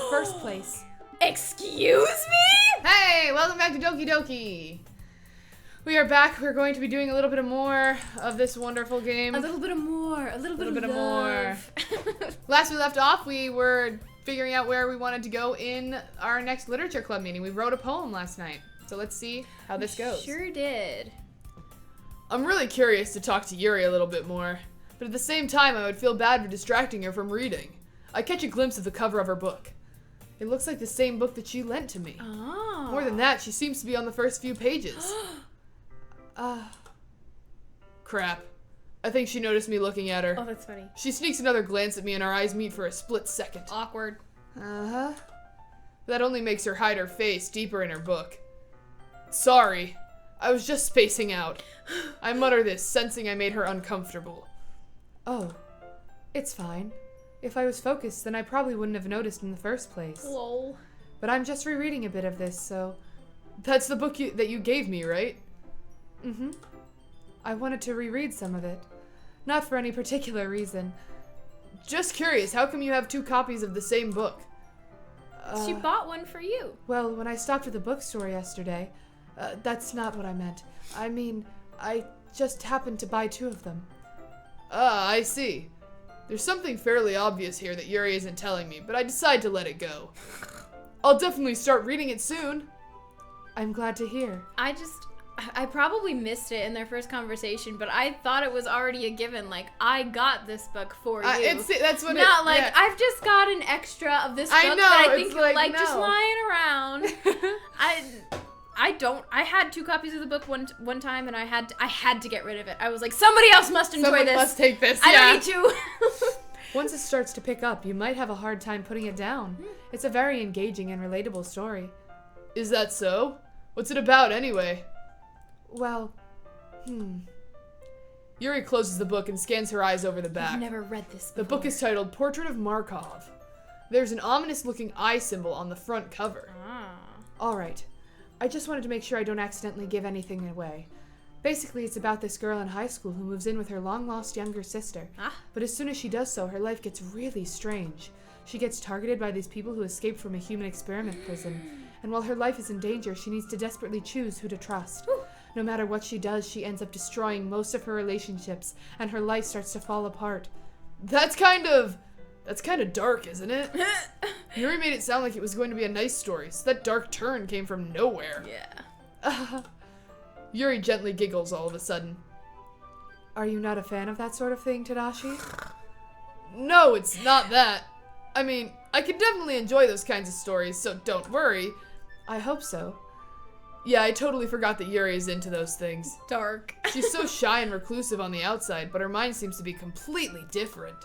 first place. Excuse me? Hey, welcome back to Doki. We are back. We're going to be doing a little bit more of this wonderful game. A little bit more. A little bit of more. Last we left off, we were figuring out where we wanted to go in our next literature club meeting. We wrote a poem last night. So let's see how this goes. Sure did. I'm really curious to talk to Yuri a little bit more, but at the same time I would feel bad for distracting her from reading. I catch a glimpse of the cover of her book. It looks like the same book that she lent to me. Oh. More than that, she seems to be on the first few pages. Crap. I think she noticed me looking at her. Oh, that's funny. She sneaks another glance at me and our eyes meet for a split second. Awkward. Uh-huh. That only makes her hide her face deeper in her book. Sorry. I was just spacing out. I mutter this, sensing I made her uncomfortable. Oh. It's fine. If I was focused, then I probably wouldn't have noticed in the first place. Lol. But I'm just rereading a bit of this, so... That's the book that you gave me, right? Mm-hmm. I wanted to reread some of it. Not for any particular reason. Just curious, how come you have 2 copies of the same book? She bought one for you. Well, when I stopped at the bookstore yesterday, that's not what I meant. I mean, I just happened to buy 2 of them. Ah, I see. There's something fairly obvious here that Yuri isn't telling me, but I decide to let it go. I'll definitely start reading it soon. I'm glad to hear. I probably missed it in their first conversation, but I thought it was already a given. Like, I got this book for you. That's what Not like, yeah. I've just got an extra of this book I know, that I think it's you'll like no. just lying around. I had 2 copies of the book one time, and I had to get rid of it. I was like, somebody else must enjoy Someone this. must take this, I yeah. don't need to. Once it starts to pick up, you might have a hard time putting it down. It's a very engaging and relatable story. Is that so? What's it about, anyway? Well, Yuri closes the book and scans her eyes over the back. I've never read this The before. book is titled Portrait of Markov. There's an ominous-looking eye symbol on the front cover. All right. I just wanted to make sure I don't accidentally give anything away. Basically, it's about this girl in high school who moves in with her long-lost younger sister. But as soon as she does so, her life gets really strange. She gets targeted by these people who escaped from a human experiment prison. And while her life is in danger, she needs to desperately choose who to trust. No matter what she does, she ends up destroying most of her relationships, and her life starts to fall apart. That's kind of dark, isn't it? Yuri made it sound like it was going to be a nice story, so that dark turn came from nowhere. Yeah. Yuri gently giggles all of a sudden. Are you not a fan of that sort of thing, Tadashi? No, it's not that. I mean, I can definitely enjoy those kinds of stories, so don't worry. I hope so. Yeah, I totally forgot that Yuri is into those things. Dark. She's so shy and reclusive on the outside, but her mind seems to be completely different.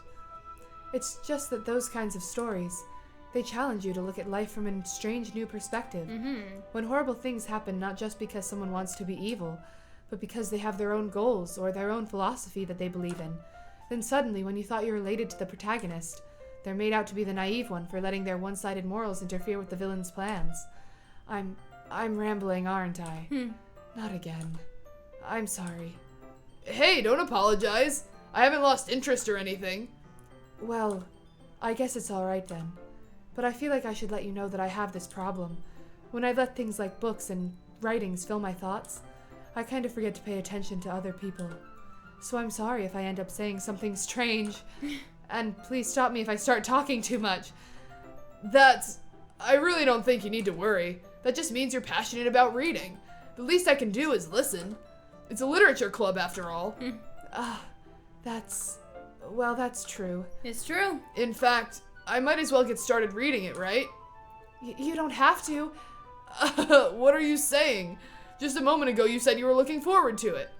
It's just that those kinds of stories, they challenge you to look at life from a strange new perspective. When horrible things happen not just because someone wants to be evil, but because they have their own goals or their own philosophy that they believe in, then suddenly when you thought you related to the protagonist, they're made out to be the naive one for letting their one-sided morals interfere with the villain's plans. I'm rambling, aren't I? Not again. I'm sorry. Hey, don't apologize. I haven't lost interest or anything. Well, I guess it's alright then. But I feel like I should let you know that I have this problem. When I let things like books and writings fill my thoughts, I kind of forget to pay attention to other people. So I'm sorry if I end up saying something strange. And please stop me if I start talking too much. I really don't think you need to worry. That just means you're passionate about reading. The least I can do is listen. It's a literature club after all. That's true. It's true. In fact, I might as well get started reading it, right? You don't have to. What are you saying? Just a moment ago you said you were looking forward to it.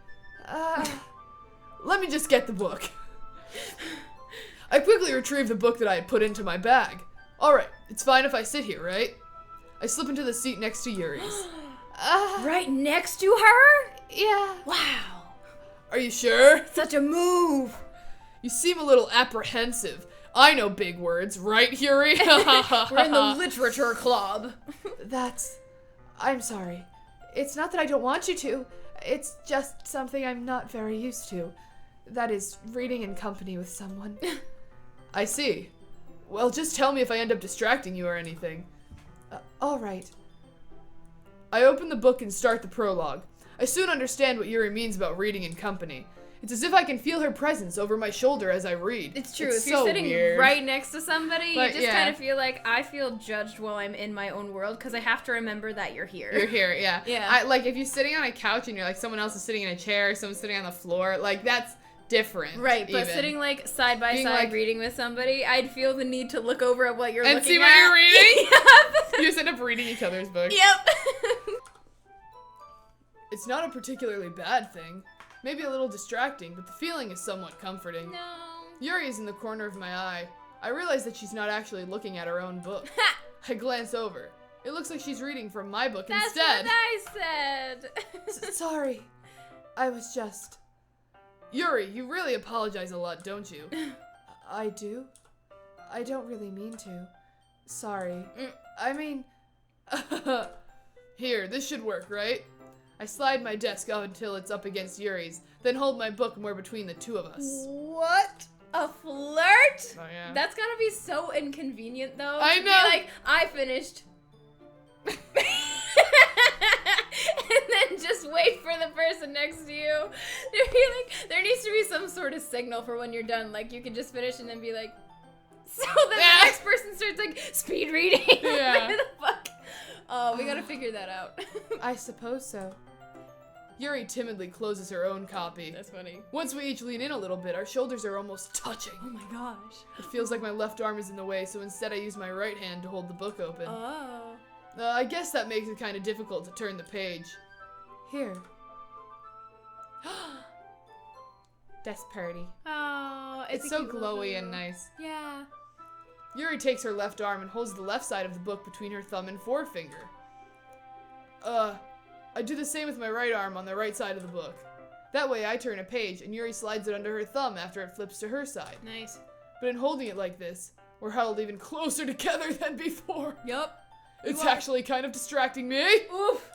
Let me just get the book. I quickly retrieved the book that I had put into my bag. Alright, it's fine if I sit here, right? I slip into the seat next to Yuri's. Right next to her? Yeah. Wow. Are you sure? Such a move. You seem a little apprehensive. I know big words, right, Yuri? We're in the literature club. I'm sorry. It's not that I don't want you to. It's just something I'm not very used to. That is, reading in company with someone. I see. Well, just tell me if I end up distracting you or anything. All right. I open the book and start the prologue. I soon understand what Yuri means about reading in company. It's as if I can feel her presence over my shoulder as I read. It's true. If you're so sitting weird. right next to somebody, But, you just kind of feel like I feel judged while I'm in my own world because I have to remember that you're here. You're here, yeah. Yeah. Like, if you're sitting on a couch and you're like, someone else is sitting in a chair, someone's sitting on the floor, like, that's different. Right, but even. sitting like side by Being, side like- reading with somebody, I'd feel the need to look over at what you're And looking see at. what you're reading? Yep. You just end up reading each other's books. Yep. It's not a particularly bad thing. Maybe a little distracting, but the feeling is somewhat comforting. No. Yuri is in the corner of my eye. I realize that she's not actually looking at her own book. I glance over. It looks like she's reading from my book That's instead. what I said. Sorry. I was just... Yuri, you really apologize a lot, don't you? I do? I don't really mean to. Sorry. Mm. I mean... Here, this should work, right? I slide my desk up until it's up against Yuri's, then hold my book more between the two of us. What? A flirt? Oh, yeah. That's gotta be so inconvenient, though. I to be know. like, I finished. And then just wait for the person next to you. There needs to be some sort of signal for when you're done. Like, you can just finish and then be like, so then Yeah. the next person starts, like, speed reading. Yeah. What the fuck? Oh, we gotta figure that out. I suppose so. Yuri timidly closes her own copy. That's funny. Once we each lean in a little bit, our shoulders are almost touching. Oh my gosh. It feels like my left arm is in the way, so instead I use my right hand to hold the book open. Oh. I guess that makes it kind of difficult to turn the page. Here. Desk party. Oh, It's a so cute little glowy and photo. nice. Yeah. Yuri takes her left arm and holds the left side of the book between her thumb and forefinger. I do the same with my right arm on the right side of the book. That way I turn a page and Yuri slides it under her thumb after it flips to her side. Nice. But in holding it like this, we're huddled even closer together than before. Yup. It's You are. actually kind of distracting me. Oof.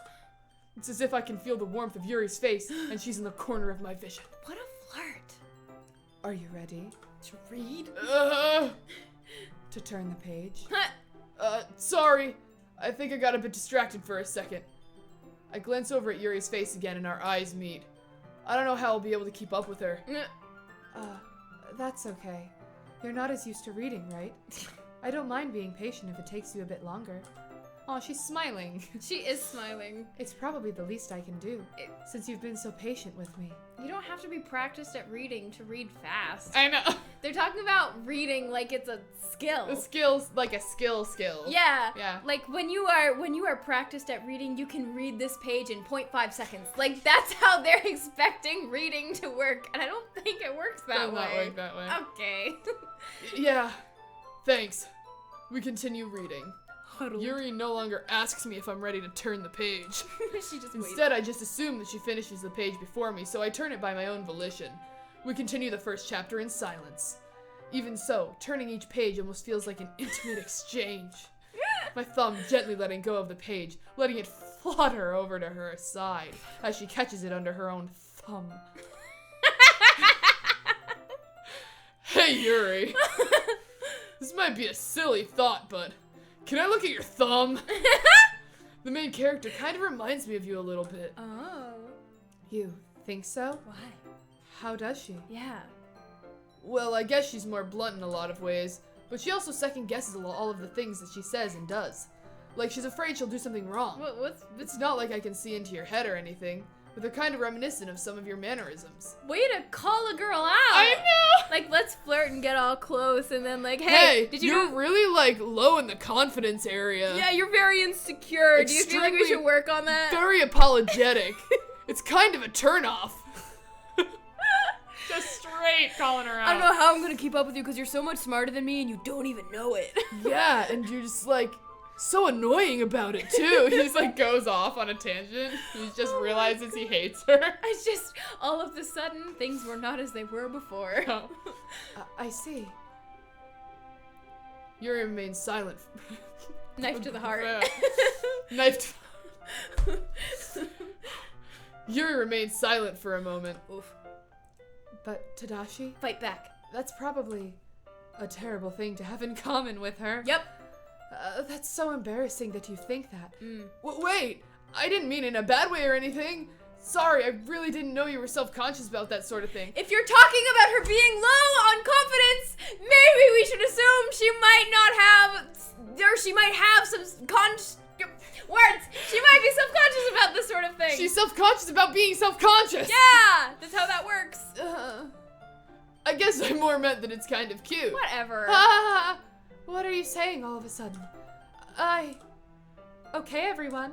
It's as if I can feel the warmth of Yuri's face and she's in the corner of my vision. What a flirt. Are you ready To read? to turn the page? Sorry. I think I got a bit distracted for a second. I glance over at Yuri's face again and our eyes meet. I don't know how I'll be able to keep up with her. That's okay. You're not as used to reading, right? I don't mind being patient if it takes you a bit longer. Oh, she's smiling. She is smiling. It's probably the least I can do, since you've been so patient with me. You don't have to be practiced at reading to read fast. I know. They're talking about reading like it's a skill. The skill's like a skill. Yeah. Yeah. Like when you are practiced at reading, you can read this page in 0.5 seconds. Like that's how they're expecting reading to work, and I don't think it works that Does way. not work that way. Okay. Yeah. Thanks. We continue reading. Huddled. Yuri no longer asks me if I'm ready to turn the page. She just waits. Instead, I just assume that she finishes the page before me, so I turn it by my own volition. We continue the first chapter in silence. Even so, turning each page almost feels like an intimate exchange. My thumb gently letting go of the page, letting it flutter over to her side as she catches it under her own thumb. Hey, Yuri. This might be a silly thought, but can I look at your thumb? The main character kind of reminds me of you a little bit. Oh. You think so? Why? How does she? Yeah. Well, I guess she's more blunt in a lot of ways, but she also second guesses all of the things that she says and does. Like she's afraid she'll do something wrong. What's It's not like I can see into your head or anything, but they're kind of reminiscent of some of your mannerisms. way to call a girl out? I know! Like, let's flirt and get all close, and then like, Hey, did you you're do? really like low in the confidence area. Yeah, you're very insecure. Do you feel like we Extremely- should work on that? Very apologetic. It's kind of a turnoff. Just straight calling her out. I don't know how I'm gonna keep up with you because you're so much smarter than me and you don't even know it. Yeah, and you're just like so annoying about it too. He just like goes off on a tangent. He just realizes he hates her. It's just all of a sudden things were not as they were before. Oh. I see. Yuri remains silent. Knife to the heart. Knife. Yuri remains silent for a moment. Oof. But Tadashi, Fight back. that's probably a terrible thing to have in common with her. Yep. That's so embarrassing that you think that. Mm. Wait, I didn't mean it in a bad way or anything. Sorry, I really didn't know you were self-conscious about that sort of thing. If you're talking about her being low on confidence, maybe we should assume she might not have, or she might have some words. She might be self-conscious about this sort of thing. She's self-conscious about being self-conscious. Yeah, that's how that works. I guess I more meant that it's kind of cute. Whatever. What are you saying all of a sudden? Okay, everyone.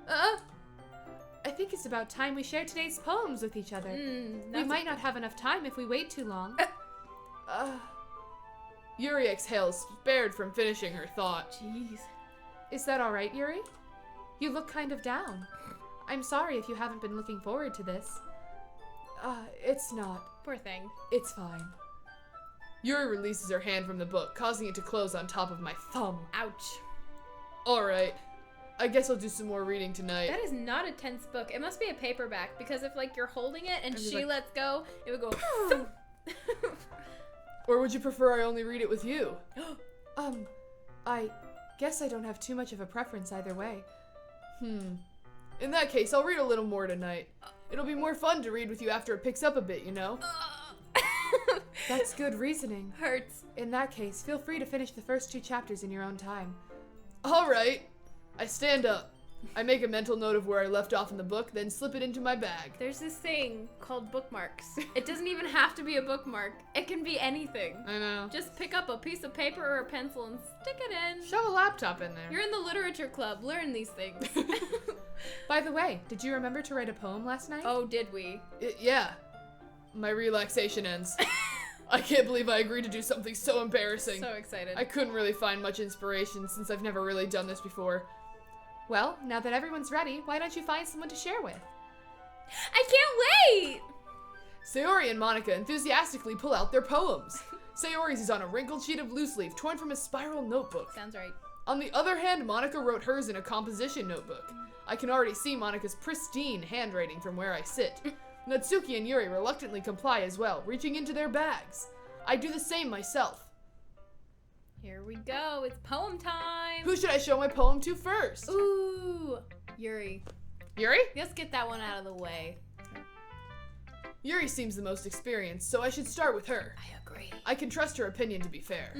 I think it's about time we share today's poems with each other. We might not have enough time if we wait too long. Yuri exhales, spared from finishing her thought. Jeez. Is that all right, Yuri? You look kind of down. I'm sorry if you haven't been looking forward to this. It's not. Poor thing. It's fine. Yuri releases her hand from the book, causing it to close on top of my thumb. Ouch. Alright. I guess I'll do some more reading tonight. That is not a tense book. It must be a paperback, because if, like, you're holding it and she like, lets go, it would go... Or would you prefer I only read it with you? I guess I don't have too much of a preference either way. In that case, I'll read a little more tonight. It'll be more fun to read with you after it picks up a bit, you know? That's good reasoning. Hurts. In that case, feel free to finish the first 2 chapters in your own time. Alright. I stand up. I make a mental note of where I left off in the book, then slip it into my bag. There's this thing called bookmarks. It doesn't even have to be a bookmark. It can be anything. I know. Just pick up a piece of paper or a pencil and stick it in. Shove a laptop in there. You're in the literature club. Learn these things. By the way, did you remember to write a poem last night? Oh, did we? Yeah. My relaxation ends. I can't believe I agreed to do something so embarrassing. So excited. I couldn't really find much inspiration since I've never really done this before. Well, now that everyone's ready, why don't you find someone to share with? I can't wait! Sayori and Monica enthusiastically pull out their poems. Sayori's is on a wrinkled sheet of loose leaf torn from a spiral notebook. Sounds right. On the other hand, Monica wrote hers in a composition notebook. I can already see Monica's pristine handwriting from where I sit. Natsuki and Yuri reluctantly comply as well, reaching into their bags. I do the same myself. Here we go. It's poem time. Who should I show my poem to first? Ooh, Yuri. Yuri? Let's get that one out of the way. Yuri seems the most experienced, so I should start with her. I agree. I can trust her opinion to be fair.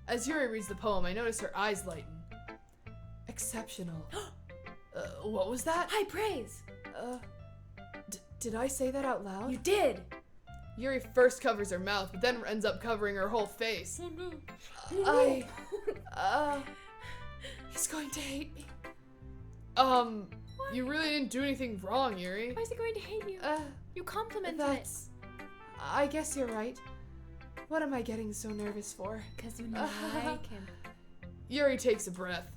As Yuri reads the poem, I notice her eyes lighten. Exceptional. What was that? High praise. Did I say that out loud? You did. Yuri first covers her mouth, but then ends up covering her whole face. He's going to hate me. You really didn't do anything wrong, Yuri. Why is he going to hate you? You complimented it. I guess you're right. What am I getting so nervous for? Because you like him. Yuri takes a breath.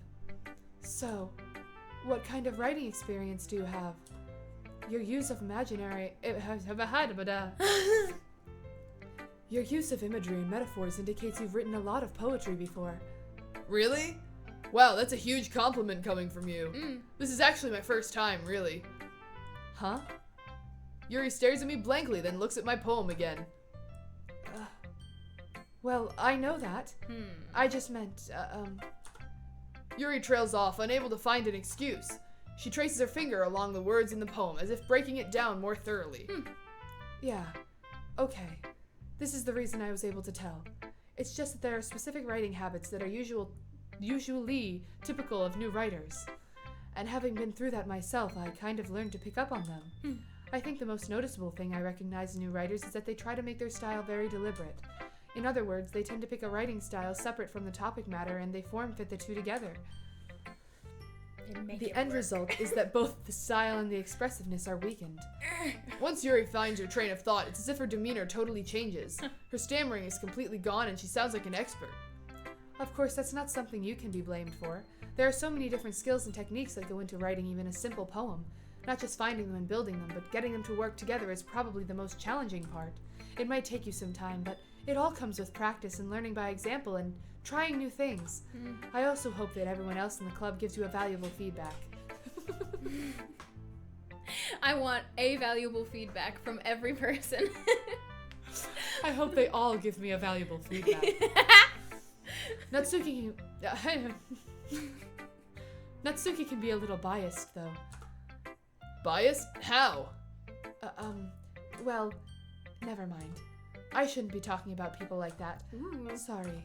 So, what kind of writing experience do you have? Your use of Your use of imagery and metaphors indicates you've written a lot of poetry before. Really? Wow, that's a huge compliment coming from you. This is actually my first time, really. Huh? Yuri stares at me blankly, then looks at my poem again. Well, I know that. I just meant, Yuri trails off, unable to find an excuse. She traces her finger along the words in the poem, as if breaking it down more thoroughly. Yeah. Okay. This is the reason I was able to tell. It's just that there are specific writing habits that are usually typical of new writers. And having been through that myself, I kind of learned to pick up on them. I think the most noticeable thing I recognize in new writers is that they try to make their style very deliberate. In other words, they tend to pick a writing style separate from the topic matter, and they form-fit the two together. The end result is that both the style and the expressiveness are weakened. Once Yuri finds her train of thought, it's as if her demeanor totally changes. Her stammering is completely gone and she sounds like an expert. Of course, that's not something you can be blamed for. There are so many different skills and techniques that go into writing even a simple poem. Not just finding them and building them, but getting them to work together is probably the most challenging part. It might take you some time, but it all comes with practice and learning by example and trying new things. I also hope that everyone else in the club gives you a valuable feedback. I want a valuable feedback from every person. I hope they all give me a valuable feedback. Natsuki can be a little biased, though. Biased? How? Well, never mind. I shouldn't be talking about people like that. Sorry.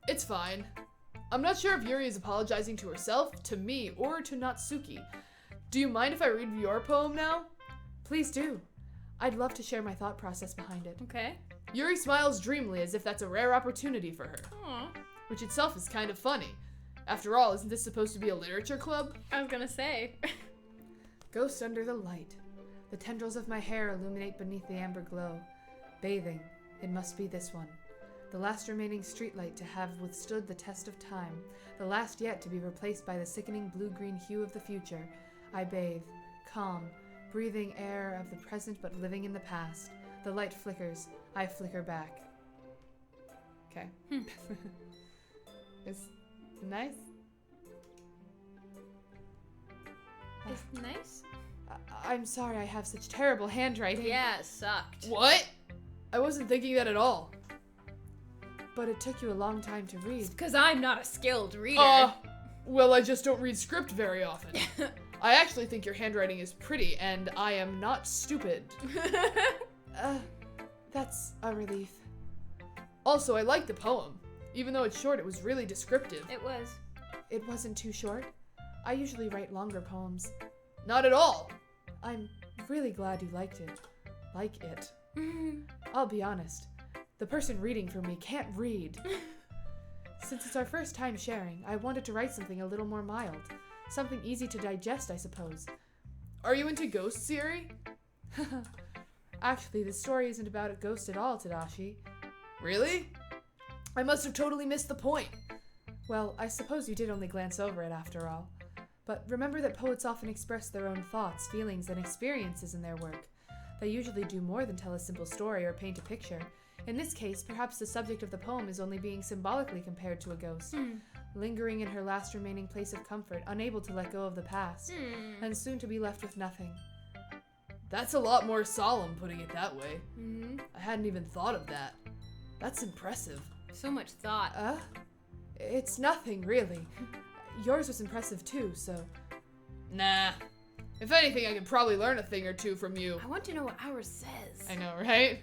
It's fine. I'm not sure if Yuri is apologizing to herself, to me, or to Natsuki. Do you mind if I read your poem now? Please do. I'd love to share my thought process behind it. Okay. Yuri smiles dreamily as if that's a rare opportunity for her. Aww. Which itself is kind of funny. After all, isn't this supposed to be a literature club? I was gonna say. Ghost under the light. The tendrils of my hair illuminate beneath the amber glow. Bathing. It must be this one. The last remaining streetlight to have withstood the test of time. The last yet to be replaced by the sickening blue-green hue of the future. I bathe. Calm. Breathing air of the present but living in the past. The light flickers. I flicker back. Okay. It's nice. It's nice. I'm sorry I have such terrible handwriting. Yeah, it sucked. What? I wasn't thinking that at all. But it took you a long time to read. Because I'm not a skilled reader. Well, I just don't read script very often. I actually think your handwriting is pretty, and I am not stupid. That's a relief. Also, I like the poem. Even though it's short, it was really descriptive. It was. It wasn't too short. I usually write longer poems. Not at all. I'm really glad you liked it. Like it. I'll be honest. The person reading for me can't read. Since it's our first time sharing, I wanted to write something a little more mild. Something easy to digest, I suppose. Are you into ghosts, Yuri? Actually, the story isn't about a ghost at all, Tadashi. Really? I must have totally missed the point. Well, I suppose you did only glance over it after all. But remember that poets often express their own thoughts, feelings, and experiences in their work. They usually do more than tell a simple story or paint a picture. In this case, perhaps the subject of the poem is only being symbolically compared to a ghost, lingering in her last remaining place of comfort, unable to let go of the past, and soon to be left with nothing. That's a lot more solemn, putting it that way. Mm-hmm. I hadn't even thought of that. That's impressive. So much thought. It's nothing, really. Yours was impressive too, so... Nah. If anything, I could probably learn a thing or two from you. I want to know what ours says. I know, right?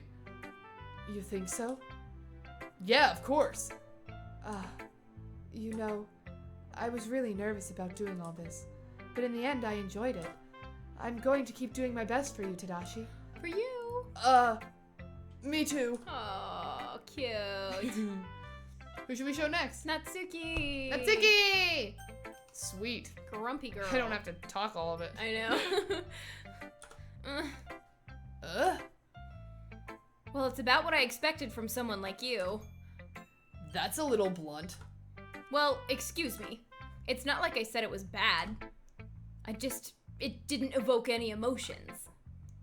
You think so? Yeah, of course. You know, I was really nervous about doing all this, but in the end I enjoyed it. I'm going to keep doing my best for you, Tadashi. For you. Me too. Oh, cute. Who should we show next? Natsuki. Natsuki! Sweet. Grumpy girl. I don't have to talk all of it. I know. Well, it's about what I expected from someone like you. That's a little blunt. Well, excuse me. It's not like I said it was bad. It didn't evoke any emotions.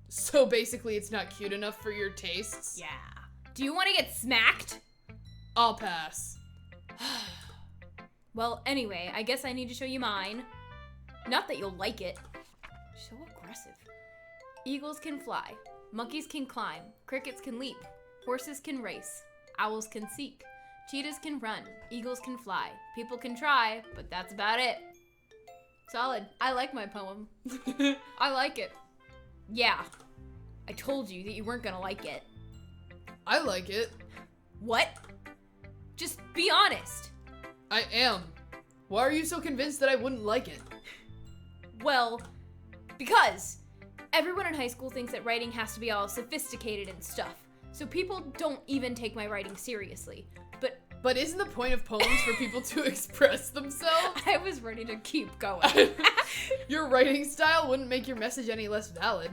So basically it's not cute enough for your tastes? Yeah. Do you want to get smacked? I'll pass. Well, anyway, I guess I need to show you mine. Not that you'll like it. So aggressive. Eagles can fly. Monkeys can climb. Crickets can leap. Horses can race. Owls can seek. Cheetahs can run. Eagles can fly. People can try, but that's about it. Solid. I like my poem. I like it. Yeah. I told you that you weren't gonna like it. I like it. What? Just be honest. I am. Why are you so convinced that I wouldn't like it? Well, because everyone in high school thinks that writing has to be all sophisticated and stuff. So people don't even take my writing seriously. But isn't the point of poems for people to express themselves? I was ready to keep going. Your writing style wouldn't make your message any less valid.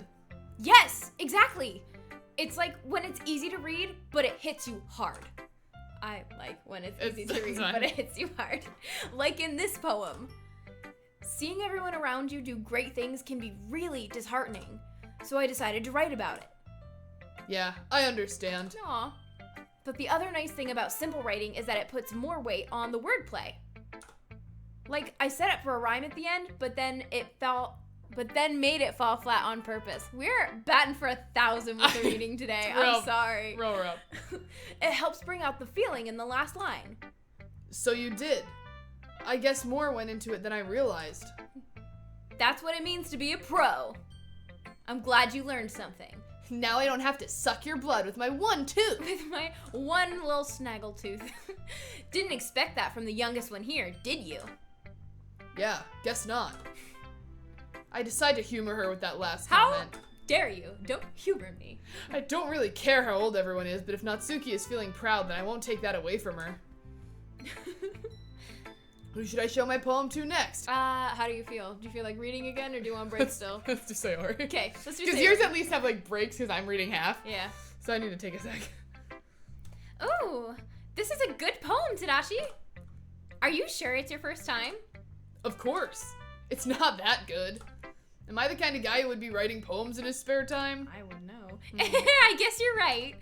Yes, exactly. It's like when it's easy to read, but it hits you hard. I like when it's easy to read, but it hits you hard. Like in this poem. Seeing everyone around you do great things can be really disheartening, so I decided to write about it. Yeah, I understand. Aw. But the other nice thing about simple writing is that it puts more weight on the wordplay. Like, I set up for a rhyme at the end, but then it felt but then made it fall flat on purpose. We're batting for 1,000 with the reading today. I'm sorry. Row her up. It helps bring out the feeling in the last line. So you did. I guess more went into it than I realized. That's what it means to be a pro. I'm glad you learned something. Now I don't have to suck your blood with my one tooth. With my one little snaggle tooth. Didn't expect that from the youngest one here, did you? Yeah, guess not. I decide to humor her with that last How comment. dare you? Don't humor me. I don't really care how old everyone is, but if Natsuki is feeling proud, then I won't take that away from her. Who should I show my poem to next? How do you feel? Do you feel like reading again, or do you want break still? Let's do Sayori. Okay, let's do Because Sayori. yours at least have like breaks because I'm reading half. Yeah. So I need to take a sec. Ooh, this is a good poem, Tadashi. Are you sure it's your first time? Of course. It's not that good. Am I the kind of guy who would be writing poems in his spare time? I would know. I guess you're right.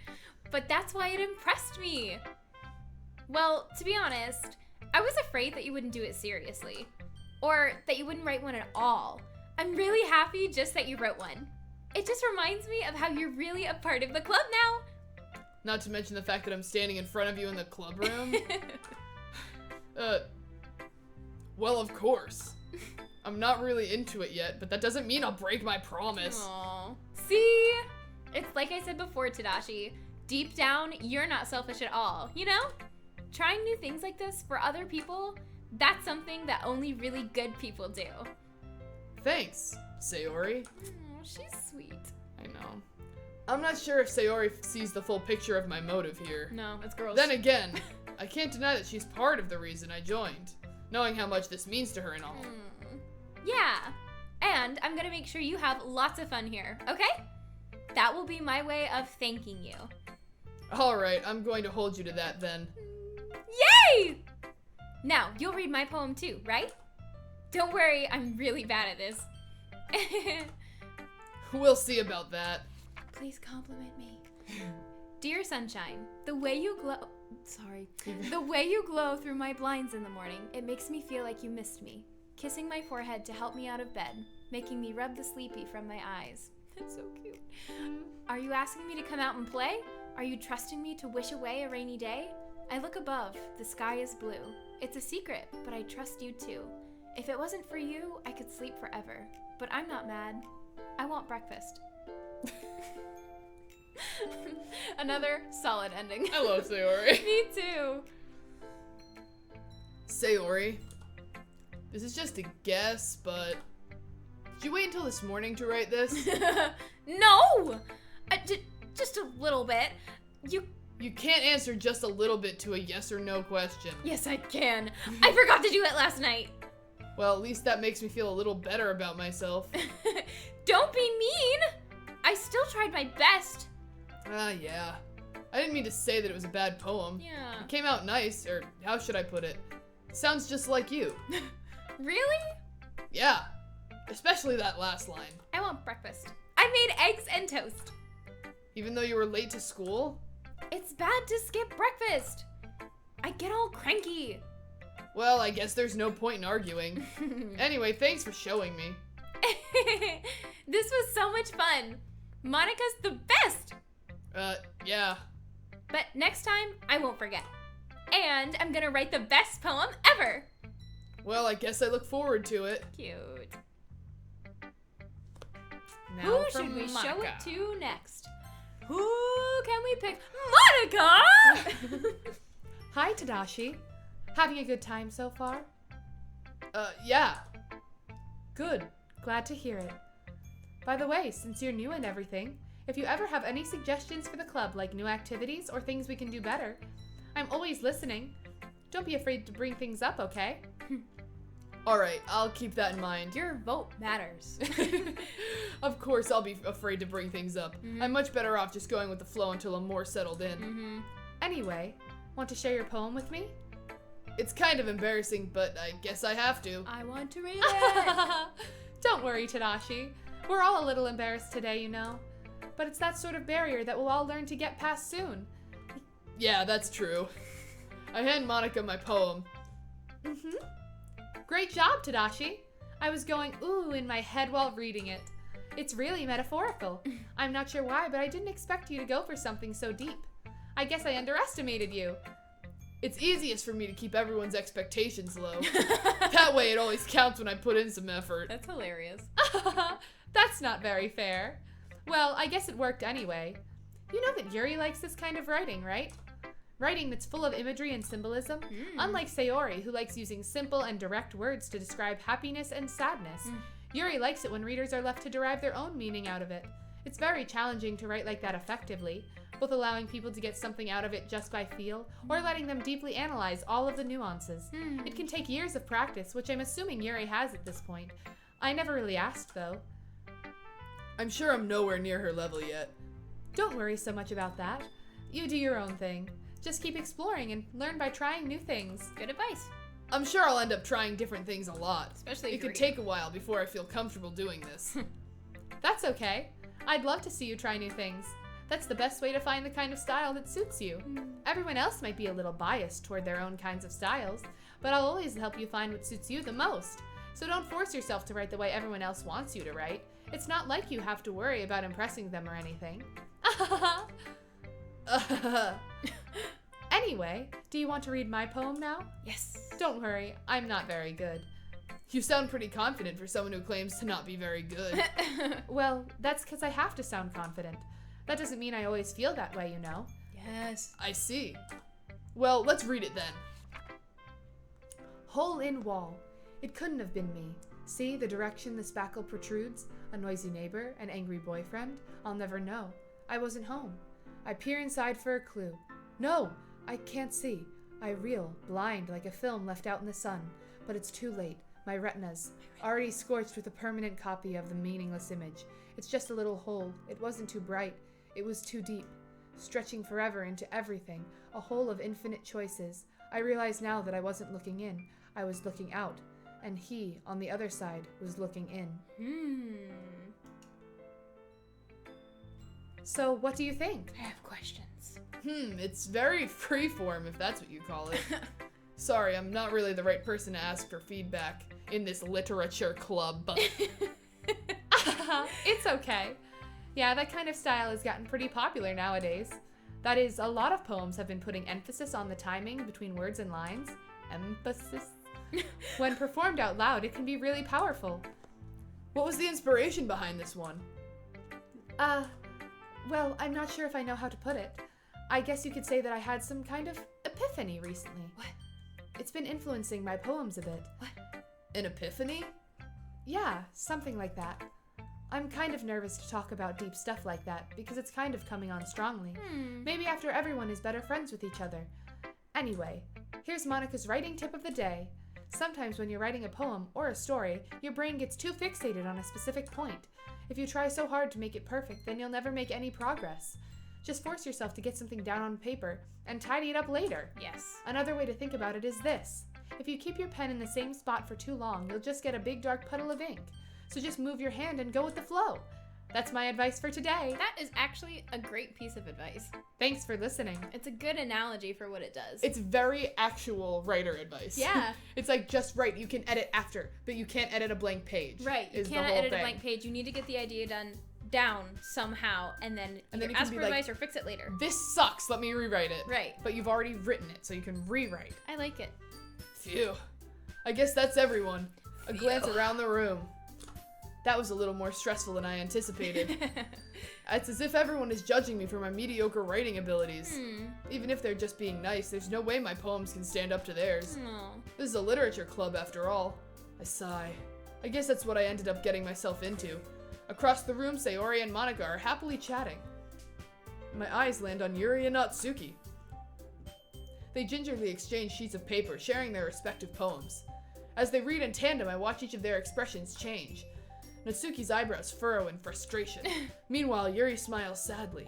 But that's why it impressed me. Well, to be honest, I was afraid that you wouldn't do it seriously. Or that you wouldn't write one at all. I'm really happy just that you wrote one. It just reminds me of how you're really a part of the club now. Not to mention the fact that I'm standing in front of you in the club room. Well, of course. I'm not really into it yet, but that doesn't mean I'll break my promise. Aww. See? It's like I said before, Tadashi. Deep down, you're not selfish at all, you know? Trying new things like this for other people, that's something that only really good people do. Thanks, Sayori. Oh, she's sweet. I know. I'm not sure if Sayori sees the full picture of my motive here. No, it's girls. Then again, I can't deny that she's part of the reason I joined, knowing how much this means to her and all. Yeah, and I'm gonna make sure you have lots of fun here, okay? That will be my way of thanking you. Alright, I'm going to hold you to that then. Yay! Now, you'll read my poem too, right? Don't worry, I'm really bad at this. We'll see about that. Please compliment me. Dear sunshine, the way you glow through my blinds in the morning, it makes me feel like you missed me. Kissing my forehead to help me out of bed, making me rub the sleepy from my eyes. That's so cute. Are you asking me to come out and play? Are you trusting me to wish away a rainy day? I look above, the sky is blue. It's a secret, but I trust you too. If it wasn't for you, I could sleep forever. But I'm not mad. I want breakfast. Another solid ending. I love Sayori. Me too. Sayori, this is just a guess, but did you wait until this morning to write this? No! Just a little bit. You can't answer just a little bit to a yes or no question. Yes, I can. I forgot to do it last night. Well, at least that makes me feel a little better about myself. Don't be mean. I still tried my best. Yeah. I didn't mean to say that it was a bad poem. Yeah. It came out nice, or how should I put it? Sounds just like you. Really? Yeah. Especially that last line. I want breakfast. I made eggs and toast. Even though you were late to school? It's bad to skip breakfast. I get all cranky. Well, I guess there's no point in arguing. Anyway, thanks for showing me. This was so much fun. Monica's the best. Yeah. But next time, I won't forget. And I'm gonna write the best poem ever. Well, I guess I look forward to it. Cute. Now Who from should we show Monica. it to next? Who can we pick? Monica! Hi, Tadashi. Having a good time so far? Yeah. Good. Glad to hear it. By the way, since you're new and everything, if you ever have any suggestions for the club, like new activities or things we can do better, I'm always listening. Don't be afraid to bring things up, okay? Alright, I'll keep that in mind. Your vote matters. Of course, I'll be afraid to bring things up. I'm much better off just going with the flow until I'm more settled in. Anyway, want to share your poem with me? It's kind of embarrassing, but I guess I have to. I want to read it. Don't worry, Tadashi. We're all a little embarrassed today, you know. But it's that sort of barrier that we'll all learn to get past soon. Yeah, that's true. I hand Monica my poem. Great job, Tadashi. I was going ooh in my head while reading it. It's really metaphorical. I'm not sure why, but I didn't expect you to go for something so deep. I guess I underestimated you. It's easiest for me to keep everyone's expectations low. That way it always counts when I put in some effort. That's hilarious. That's not very fair. Well, I guess it worked anyway. You know that Yuri likes this kind of writing, right? Writing that's full of imagery and symbolism, unlike Sayori, who likes using simple and direct words to describe happiness and sadness. Yuri likes it when readers are left to derive their own meaning out of it. It's very challenging to write like that effectively, both allowing people to get something out of it just by feel, or letting them deeply analyze all of the nuances. It can take years of practice, which I'm assuming Yuri has at this point. I never really asked, though. I'm sure I'm nowhere near her level yet. Don't worry so much about that. You do your own thing. Just keep exploring and learn by trying new things. Good advice. I'm sure I'll end up trying different things a lot. Especially It could take a while before I feel comfortable doing this. That's okay. I'd love to see you try new things. That's the best way to find the kind of style that suits you. Everyone else might be a little biased toward their own kinds of styles, but I'll always help you find what suits you the most. So don't force yourself to write the way everyone else wants you to write. It's not like you have to worry about impressing them or anything. Anyway, do you want to read my poem now? Yes. Don't worry, I'm not very good. You sound pretty confident for someone who claims to not be very good. Well, that's because I have to sound confident. That doesn't mean I always feel that way, you know. Yes. I see. Well, let's read it then. Hole in wall. It couldn't have been me. See the direction the spackle protrudes? A noisy neighbor, an angry boyfriend? I'll never know. I wasn't home. I peer inside for a clue. No, I can't see. I reel, blind like a film left out in the sun. But it's too late. My retinas, already scorched with a permanent copy of the meaningless image. It's just a little hole. It wasn't too bright. It was too deep. Stretching forever into everything. A hole of infinite choices. I realize now that I wasn't looking in. I was looking out. And he, on the other side, was looking in. So, what do you think? I have questions. It's very freeform, if that's what you call it. Sorry, I'm not really the right person to ask for feedback in this literature club. It's okay. Yeah, that kind of style has gotten pretty popular nowadays. That is, a lot of poems have been putting emphasis on the timing between words and lines. Emphasis. When performed out loud, it can be really powerful. What was the inspiration behind this one? Well, I'm not sure if I know how to put it. I guess you could say that I had some kind of epiphany recently. What? It's been influencing my poems a bit. What? An epiphany? Yeah, something like that. I'm kind of nervous to talk about deep stuff like that because it's kind of coming on strongly. Maybe after everyone is better friends with each other. Anyway, here's Monica's writing tip of the day. Sometimes when you're writing a poem or a story, your brain gets too fixated on a specific point. If you try so hard to make it perfect, then you'll never make any progress. Just force yourself to get something down on paper and tidy it up later. Yes. Another way to think about it is this. If you keep your pen in the same spot for too long, you'll just get a big dark puddle of ink. So just move your hand and go with the flow. That's my advice for today. That is actually a great piece of advice. Thanks for listening. It's a good analogy for what it does. It's very actual writer advice. Yeah. It's like, just write. You can edit after, but you can't edit a blank page. Right. You cannot edit a blank page. You need to get the idea down somehow, and then either ask for advice or fix it later. This sucks. Let me rewrite it. Right. But you've already written it, so you can rewrite. I like it. Phew. I guess that's everyone. A glance around the room. That was a little more stressful than I anticipated. It's as if everyone is judging me for my mediocre writing abilities. Even if they're just being nice, there's no way my poems can stand up to theirs. This is a literature club after all. I sigh. I guess that's what I ended up getting myself into. Across the room, Sayori and Monica are happily chatting. My eyes land on Yuri and Natsuki. They gingerly exchange sheets of paper, sharing their respective poems. As they read in tandem, I watch each of their expressions change. Natsuki's eyebrows furrow in frustration. Meanwhile, Yuri smiles sadly.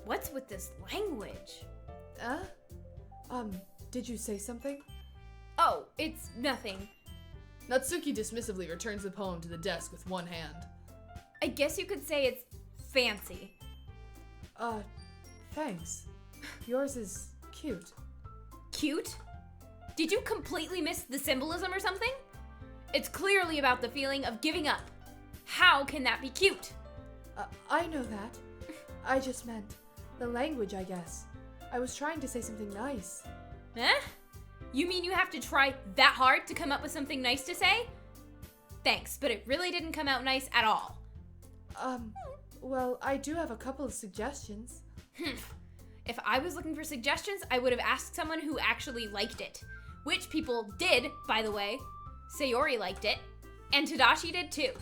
What's with this language? Did you say something? Oh, it's nothing. Natsuki dismissively returns the poem to the desk with one hand. I guess you could say it's fancy. Thanks. Yours is cute. Cute? Did you completely miss the symbolism or something? It's clearly about the feeling of giving up. How can that be cute? I know that. I just meant the language, I guess. I was trying to say something nice. Huh? You mean you have to try that hard to come up with something nice to say? Thanks, but it really didn't come out nice at all. Well, I do have a couple of suggestions. If I was looking for suggestions, I would have asked someone who actually liked it. Which people did, by the way. Sayori liked it, and Tadashi did too.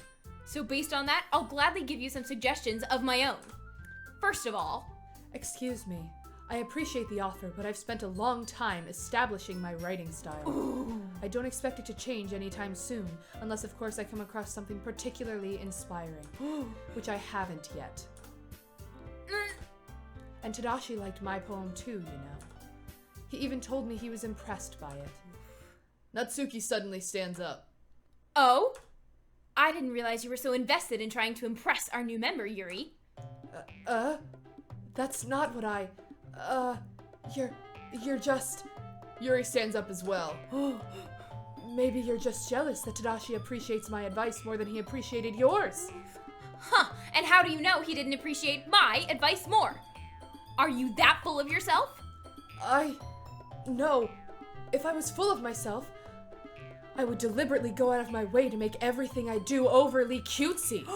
So based on that, I'll gladly give you some suggestions of my own. First of all... Excuse me. I appreciate the offer, but I've spent a long time establishing my writing style. Ooh. I don't expect it to change anytime soon, unless of course I come across something particularly inspiring, which I haven't yet. And Tadashi liked my poem too, you know. He even told me he was impressed by it. Natsuki suddenly stands up. Oh? I didn't realize you were so invested in trying to impress our new member, Yuri. That's not what I... You're just... Yuri stands up as well. Maybe you're just jealous that Tadashi appreciates my advice more than he appreciated yours. Huh, and how do you know he didn't appreciate my advice more? Are you that full of yourself? No. If I was full of myself, I would deliberately go out of my way to make everything I do overly cutesy.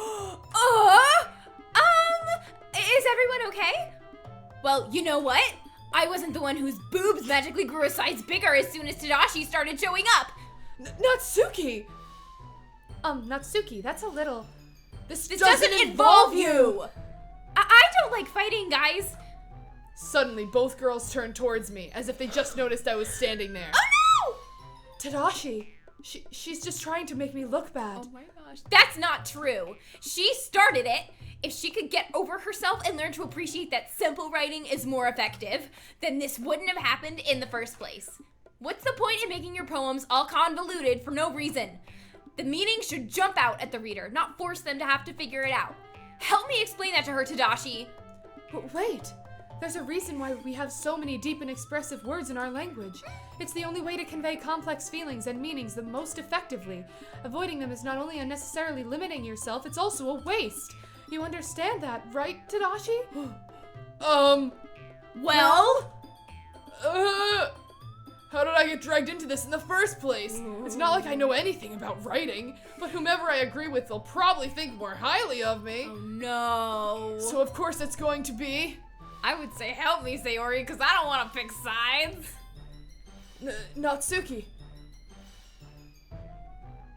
Is everyone okay? Well, you know what? I wasn't the one whose boobs magically grew a size bigger as soon as Tadashi started showing up. Natsuki! Natsuki, that's a little... This doesn't involve you! I don't like fighting, guys. Suddenly, both girls turn towards me, as if they just noticed I was standing there. Oh no! Tadashi, she's just trying to make me look bad. Oh my gosh. That's not true. She started it. If she could get over herself and learn to appreciate that simple writing is more effective, then this wouldn't have happened in the first place. What's the point in making your poems all convoluted for no reason? The meaning should jump out at the reader, not force them to have to figure it out. Help me explain that to her, Tadashi. But wait, there's a reason why we have so many deep and expressive words in our language. It's the only way to convey complex feelings and meanings the most effectively. Avoiding them is not only unnecessarily limiting yourself, it's also a waste. You understand that, right, Tadashi? Well? How did I get dragged into this in the first place? It's not like I know anything about writing, but whomever I agree with, they'll probably think more highly of me. Oh no. So of course it's going to be... I would say help me, Sayori, because I don't want to pick sides. Natsuki.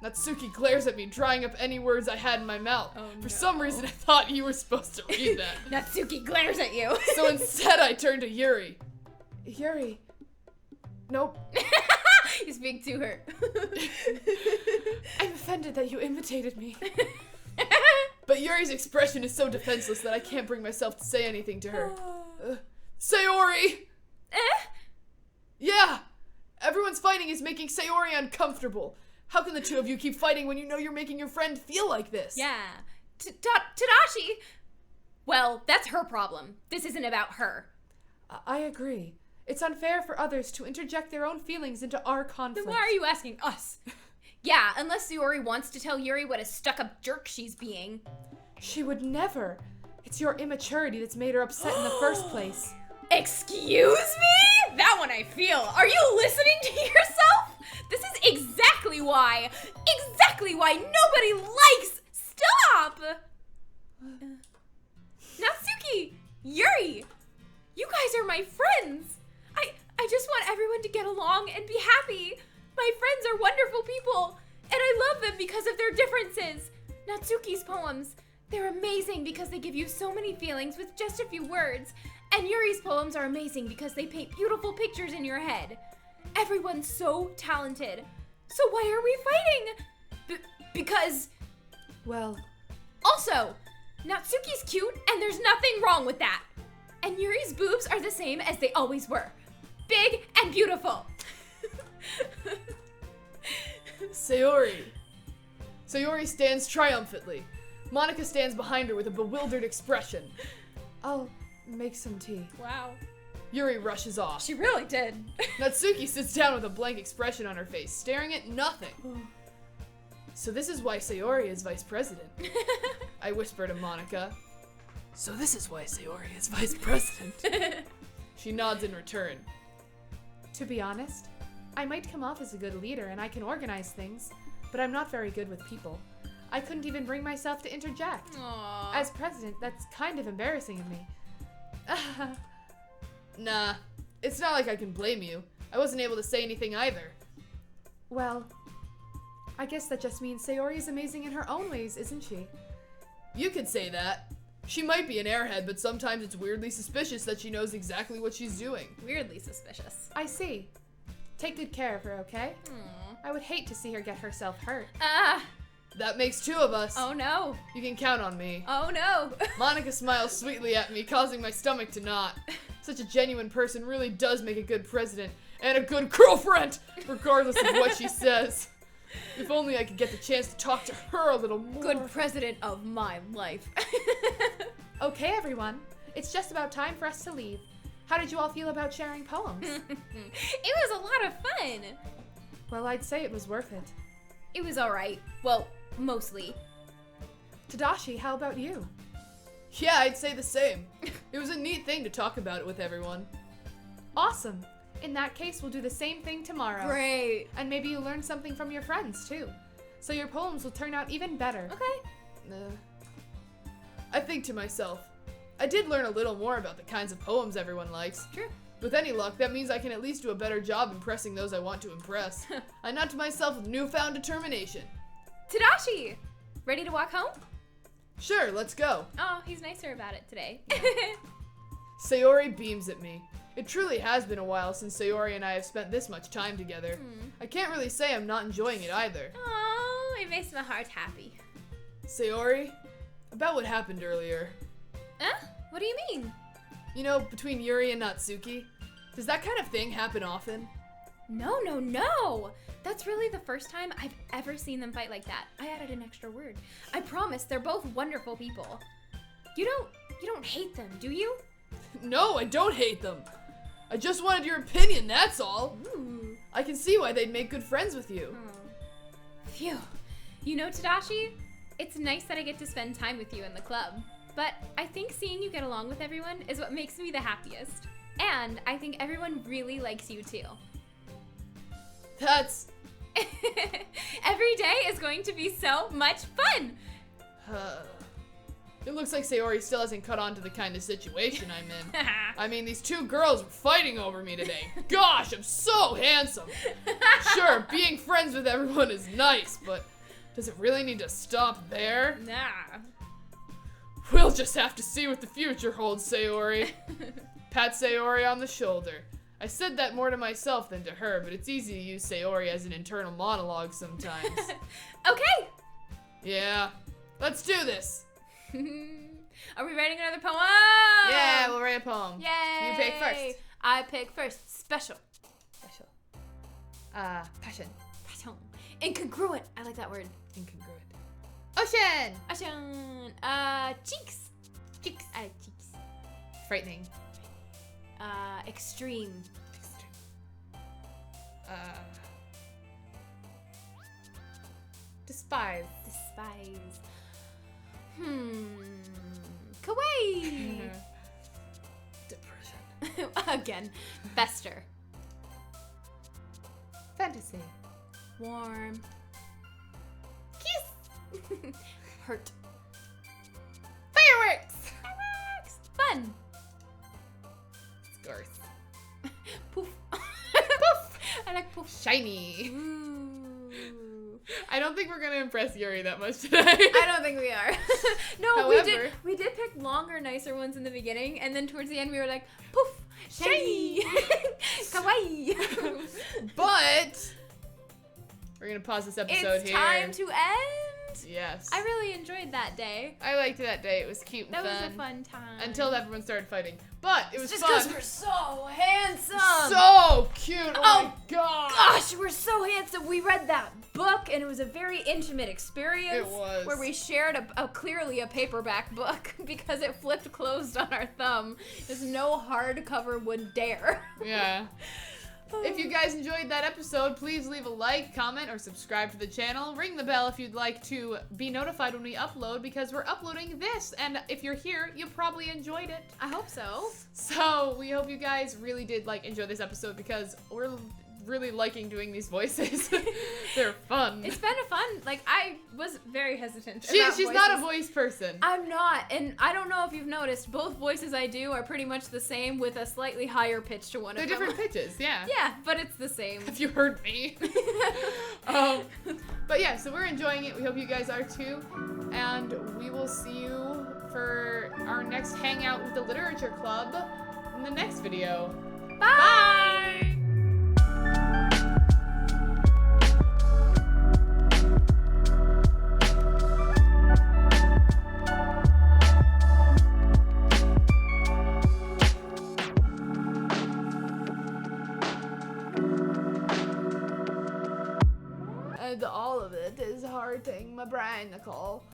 Natsuki glares at me, drying up any words I had in my mouth. Oh, For some reason, I thought you were supposed to read that. Natsuki glares at you. So instead, I turned to Yuri. Yuri. Nope. He's being too hurt. I'm offended that you imitated me. But Yuri's expression is so defenseless that I can't bring myself to say anything to her. Sayori! Yeah! Everyone's fighting is making Sayori uncomfortable. How can the two of you keep fighting when you know you're making your friend feel like this? Yeah. Tadashi! Well, that's her problem. This isn't about her. I agree. It's unfair for others to interject their own feelings into our conflict. Then why are you asking us? Yeah, unless Sayori wants to tell Yuri what a stuck-up jerk she's being. She would never. It's your immaturity that's made her upset in the first place. Excuse me? That one I feel. Are you listening to yourself? This is exactly why nobody likes... Stop! Natsuki! Yuri! You guys are my friends! I just want everyone to get along and be happy. My friends are wonderful people, and I love them because of their differences. Natsuki's poems, they're amazing because they give you so many feelings with just a few words. And Yuri's poems are amazing because they paint beautiful pictures in your head. Everyone's so talented. So why are we fighting? Because... Well... Also, Natsuki's cute and there's nothing wrong with that. And Yuri's boobs are the same as they always were. Big and beautiful. Sayori. Sayori stands triumphantly. Monica stands behind her with a bewildered expression. I'll make some tea. Wow. Yuri rushes off. She really did. Natsuki sits down with a blank expression on her face, staring at nothing. So this is why Sayori is vice president. I whisper to Monica. So this is why Sayori is vice president. She nods in return. To be honest, I might come off as a good leader and I can organize things, but I'm not very good with people. I couldn't even bring myself to interject. Aww. As president, that's kind of embarrassing of me. Nah, it's not like I can blame you. I wasn't able to say anything either. Well, I guess that just means Sayori is amazing in her own ways, isn't she? You could say that. She might be an airhead, but sometimes it's weirdly suspicious that she knows exactly what she's doing. Weirdly suspicious. I see. Take good care of her, okay? Aww. I would hate to see her get herself hurt. That makes two of us. Oh no. You can count on me. Oh no. Monica smiles sweetly at me, causing my stomach to knot. Such a genuine person really does make a good president and a good girlfriend, regardless of what she says. If only I could get the chance to talk to her a little more. Good president of my life. Okay, everyone. It's just about time for us to leave. How did you all feel about sharing poems? It was a lot of fun. Well, I'd say it was worth it. It was alright. Well, mostly. Tadashi, how about you? Yeah, I'd say the same. It was a neat thing to talk about it with everyone. Awesome. In that case, we'll do the same thing tomorrow. Great. And maybe you'll learn something from your friends, too. So your poems will turn out even better. Okay. I think to myself, I did learn a little more about the kinds of poems everyone likes. True. With any luck, that means I can at least do a better job impressing those I want to impress. I nod to myself with newfound determination. Tadashi! Ready to walk home? Sure, let's go. Oh, he's nicer about it today. Sayori beams at me. It truly has been a while since Sayori and I have spent this much time together. I can't really say I'm not enjoying it either. Oh, it makes my heart happy. Sayori, about what happened earlier. Huh? What do you mean? You know, between Yuri and Natsuki? Does that kind of thing happen often? No, no, no! That's really the first time I've ever seen them fight like that. I added an extra word. I promise, they're both wonderful people. You don't hate them, do you? No, I don't hate them. I just wanted your opinion, that's all. Ooh. I can see why they'd make good friends with you. Oh. Phew. You know, Tadashi, it's nice that I get to spend time with you in the club. But I think seeing you get along with everyone is what makes me the happiest. And I think everyone really likes you too. That's... Every day is going to be so much fun! It looks like Sayori still hasn't caught on to the kind of situation I'm in. I mean, these two girls were fighting over me today. Gosh, I'm so handsome. Sure, being friends with everyone is nice, but does it really need to stop there? Nah. We'll just have to see what the future holds, Sayori. Pat Sayori on the shoulder. I said that more to myself than to her, but it's easy to use Sayori as an internal monologue sometimes. Okay! Yeah, let's do this. Are we writing another poem? Yeah, we'll write a poem. Yay! You pick first. I pick first. Special. Special. Passion. Passion. Incongruent. I like that word. Incongruent. Ocean! Passion. Cheeks. Cheeks. Cheeks. Frightening. Extreme. Despise. Despise. Kawaii. Depression. Again. Fester. Fantasy. Warm. Kiss. Hurt. Fireworks! Fireworks. Fun. Scars. Poof. Poof. I like poof. Shiny. Ooh. I don't think we're gonna impress Yuri that much today. I don't think we are. No, However, we did pick longer, nicer ones in the beginning, and then towards the end we were like, poof, shiny, kawaii. But we're gonna pause this episode It's here. time to end. Yes. I really enjoyed that day. I liked that day. It was cute and That fun. was a fun time. Until everyone started fighting. But it was just fun. because we're so handsome. So cute. Oh my god. Gosh, we're so handsome. We read that book, and it was a very intimate experience. It was. Where we shared clearly a paperback book because it flipped closed on our thumb. There's no hardcover would dare. Yeah. If you guys enjoyed that episode, please leave a like, comment, or subscribe to the channel. Ring the bell if you'd like to be notified when we upload, because we're uploading this. And if you're here, you probably enjoyed it. I hope so. So we hope you guys really did enjoy this episode, because we're really liking doing these voices. They're fun. It's been a fun. I was very hesitant. She's not a voice person. I'm not, and I don't know if you've noticed, both voices I do are pretty much the same with a slightly higher pitch to one They're of them. different pitches, yeah. Yeah, but it's the same. If you heard me. But yeah, so we're enjoying it. We hope you guys are too. And we will see you for our next hangout with the Literature Club in the next video. Bye! And all of it is hurting my brain, Nicole.